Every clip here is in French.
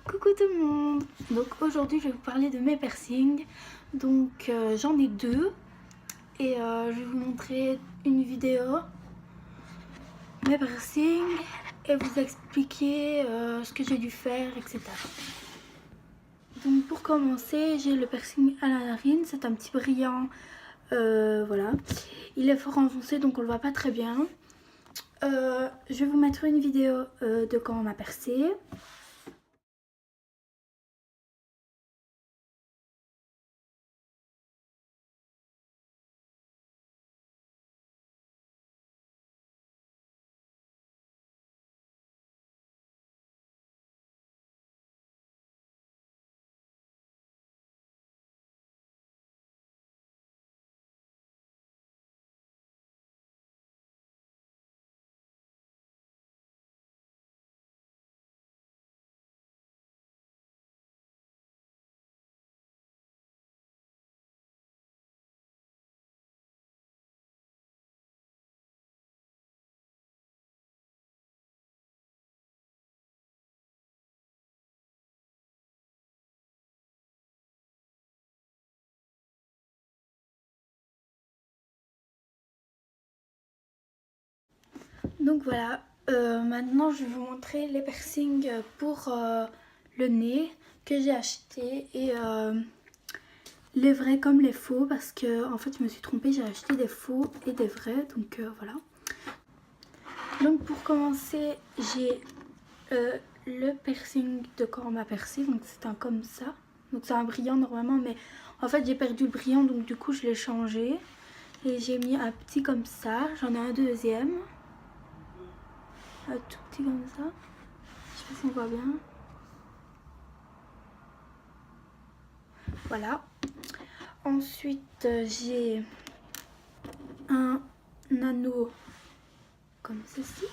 Coucou tout le monde. Donc aujourd'hui je vais vous parler de mes piercings. Donc j'en ai deux et je vais vous montrer une vidéo mes piercings et vous expliquer ce que j'ai dû faire, etc. Donc pour commencer, j'ai le piercing à la narine. C'est un petit brillant, voilà. Il est fort enfoncé donc on le voit pas très bien. Je vais vous mettre une vidéo de quand on a percé. Donc voilà, maintenant je vais vous montrer les piercings pour le nez que j'ai acheté et les vrais comme les faux parce que en fait je me suis trompée, j'ai acheté des faux et des vrais, donc voilà. Donc pour commencer, j'ai le piercing de quand on m'a percé, donc c'est un comme ça. Donc c'est un brillant normalement, mais en fait j'ai perdu le brillant, donc du coup je l'ai changé et j'ai mis un petit comme ça. J'en ai un deuxième. Un tout petit comme ça. Je sais pas si on voit bien. Voilà. Ensuite, j'ai un anneau comme ceci.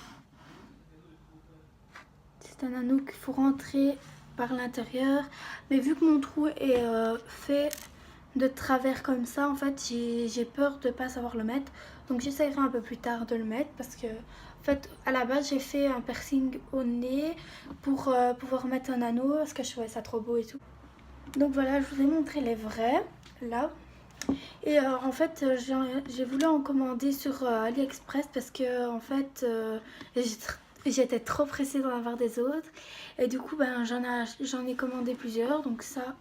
C'est un anneau qu'il faut rentrer par l'intérieur. Mais vu que mon trou est fait de travers comme ça, en fait, j'ai peur de ne pas savoir le mettre. Donc j'essaierai un peu plus tard de le mettre parce que, en fait, à la base, j'ai fait un piercing au nez pour pouvoir mettre un anneau parce que je trouvais ça trop beau et tout. Donc voilà, je vous ai montré les vrais, là. Et en fait, j'ai voulu en commander sur AliExpress parce que, en fait, j'étais trop pressée d'en avoir des autres. Et du coup, ben, j'en ai commandé plusieurs. Donc ça,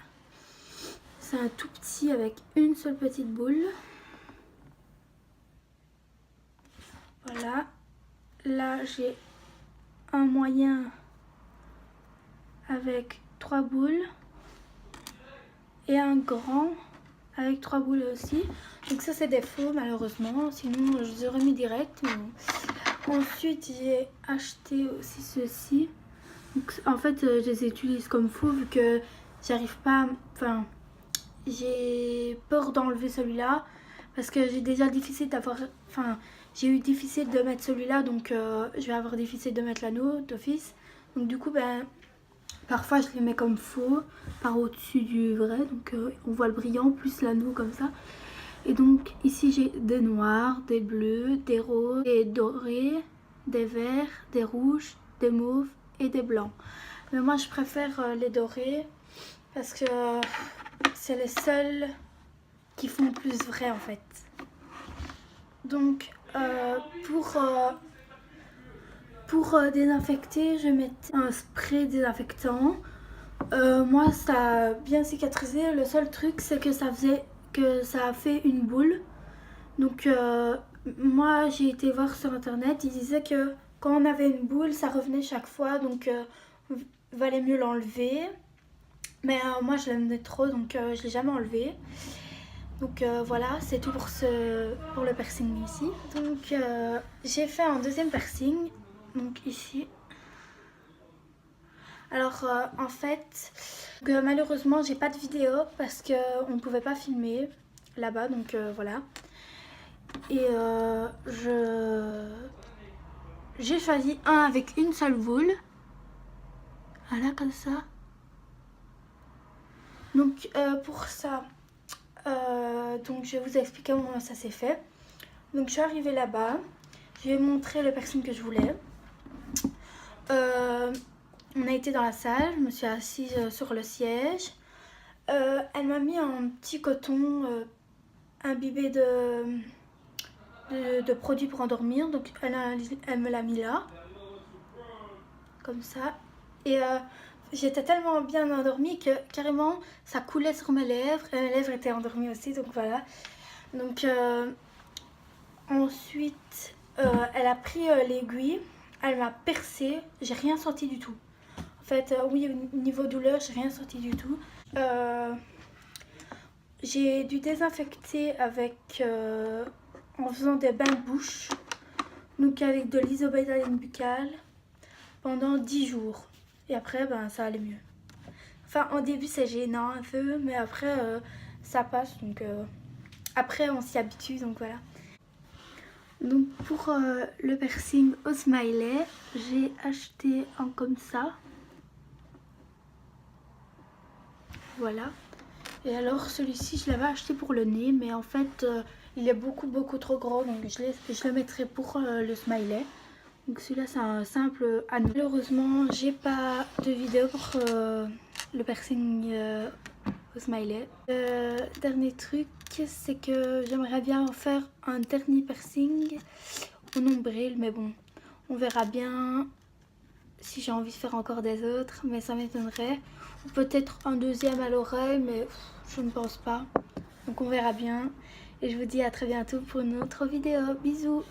c'est un tout petit avec une seule petite boule. Voilà. Là, j'ai un moyen avec 3 boules. Et un grand avec 3 boules aussi. Donc ça c'est des faux malheureusement, sinon je les aurais mis direct. Mais bon. Ensuite j'ai acheté aussi ceci. Donc, en fait je les utilise comme faux vu que j'arrive pas, enfin j'ai peur d'enlever celui-là parce que j'ai déjà difficile d'avoir, enfin j'ai eu difficile de mettre celui-là, donc je vais avoir difficile de mettre l'anneau d'office. Donc du coup ben parfois je les mets comme faux par au-dessus du vrai, donc on voit le brillant plus l'anneau comme ça. Et donc ici j'ai des noirs, des bleus, des roses, des dorés, des verts, des rouges, des mauves et des blancs. Mais moi je préfère les dorés parce que c'est les seuls qui font plus vrai en fait. Donc pour désinfecter, je mets un spray désinfectant. Moi ça a bien cicatrisé. Le seul truc c'est que ça a fait une boule. Donc moi j'ai été voir sur internet, ils disaient que quand on avait une boule ça revenait chaque fois, donc valait mieux l'enlever. Mais moi je l'aimais trop, donc je l'ai jamais enlevé. Donc voilà, c'est tout pour le piercing ici. Donc j'ai fait un deuxième piercing, donc ici. Alors en fait, malheureusement j'ai pas de vidéo parce qu'on ne pouvait pas filmer là-bas, donc voilà. Et j'ai choisi un avec une seule boule. Voilà, comme ça. Donc pour ça, donc je vais vous expliquer comment ça s'est fait. Donc je suis arrivée là-bas. Je vais montrer le piercing que je voulais. on a été dans la salle, je me suis assise sur le siège. Elle m'a mis un petit coton imbibé de produits pour endormir. Donc elle me l'a mis là, comme ça. Et j'étais tellement bien endormie que carrément ça coulait sur mes lèvres. Et mes lèvres étaient endormies aussi, donc voilà. Donc ensuite, elle a pris l'aiguille, elle m'a percé, j'ai rien senti du tout. En fait, oui, au niveau douleur, j'ai rien senti du tout. J'ai dû désinfecter en faisant des bains de bouche, donc avec de l'isobétaline buccale pendant 10 jours. Et après, ben, ça allait mieux. Enfin, au début, c'est gênant un peu, mais après, ça passe. Donc, après, on s'y habitue, donc voilà. Donc, pour le piercing au smiley, j'ai acheté un comme ça. Voilà. Et alors, celui-ci, je l'avais acheté pour le nez, mais en fait, il est beaucoup trop gros, donc je le mettrai pour le smiley. Donc celui-là, c'est un simple anneau. Malheureusement, j'ai pas de vidéo pour le piercing au smiley. Dernier truc, c'est que j'aimerais bien faire un dernier piercing au nombril, mais bon, on verra bien si j'ai envie de faire encore des autres, mais ça m'étonnerait. Ou peut-être un deuxième à l'oreille, mais je ne pense pas. Donc on verra bien. Et je vous dis à très bientôt pour une autre vidéo. Bisous!